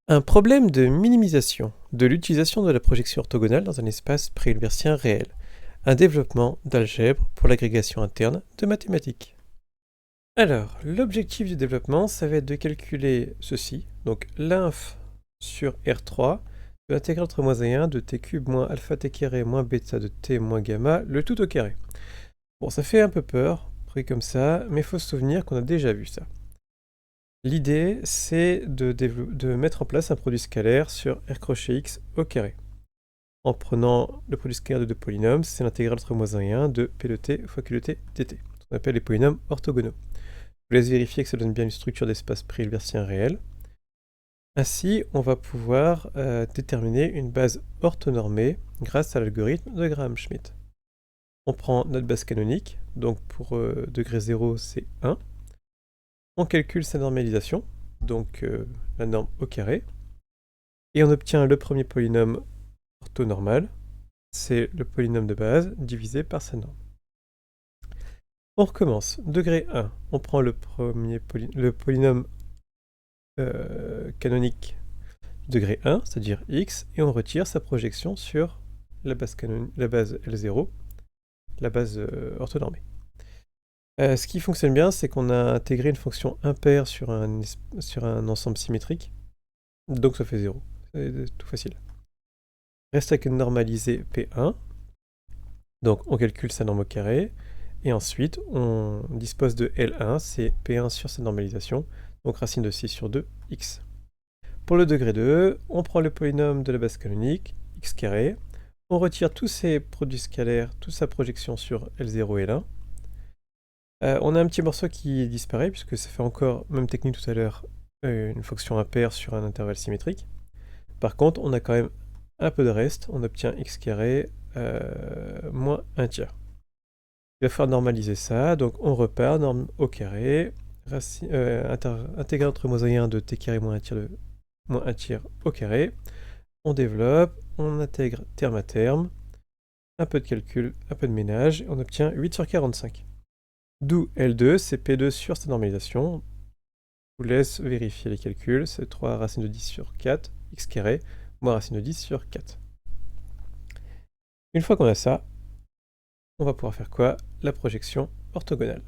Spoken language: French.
Un problème de minimisation de l'utilisation de la projection orthogonale dans un espace préhilversien réel. Un développement d'algèbre pour l'agrégation interne de mathématiques. Alors, l'objectif du développement, ça va être de calculer ceci, donc l'inf sur R3 de l'intégrale entre moins et 1 de t cube moins alpha t carré moins bêta de t moins gamma, le tout au carré. Bon, ça fait un peu peur, pris comme ça, mais il faut se souvenir qu'on a déjà vu ça. L'idée, c'est de mettre en place un produit scalaire sur R crochet x au carré. En prenant le produit scalaire de deux polynômes, c'est l'intégrale entre moins 1 et 1 de p de t fois q de t dt. On appelle les polynômes orthogonaux. Je vous laisse vérifier que ça donne bien une structure d'espace préhilversien réel. Ainsi, on va pouvoir déterminer une base orthonormée grâce à l'algorithme de Graham-Schmidt. On prend notre base canonique, donc pour degré 0, c'est 1. On calcule sa normalisation, donc la norme au carré, et on obtient le premier polynôme orthonormal, c'est le polynôme de base divisé par sa norme. On recommence. Degré 1, on prend le polynôme canonique degré 1, c'est-à-dire x, et on retire sa projection sur la base L0, la base orthonormée. Ce qui fonctionne bien, c'est qu'on a intégré une fonction impaire sur un ensemble symétrique, donc ça fait 0. C'est tout facile. Reste à que normaliser P1, donc on calcule sa norme au carré, et ensuite on dispose de L1, c'est P1 sur sa normalisation, donc racine de 6 sur 2, x. Pour le degré 2, on prend le polynôme de la base canonique, x carré, on retire tous ses produits scalaires, toute sa projection sur L0 et L1. On a un petit morceau qui disparaît, puisque ça fait encore, même technique tout à l'heure, une fonction impaire sur un intervalle symétrique. Par contre, on a quand même un peu de reste, on obtient x carré moins 1 tiers. Il va falloir normaliser ça, donc on repart, norme au carré, intégrale entre moins 1 et 1 de t carré moins 1 tiers au carré. On développe, on intègre terme à terme, un peu de calcul, un peu de ménage, et on obtient 8 sur 45. D'où L2, c'est P2 sur sa normalisation. Je vous laisse vérifier les calculs, c'est 3 racine de 10 sur 4, x carré, moins racine de 10 sur 4. Une fois qu'on a ça, on va pouvoir faire quoi? La projection orthogonale.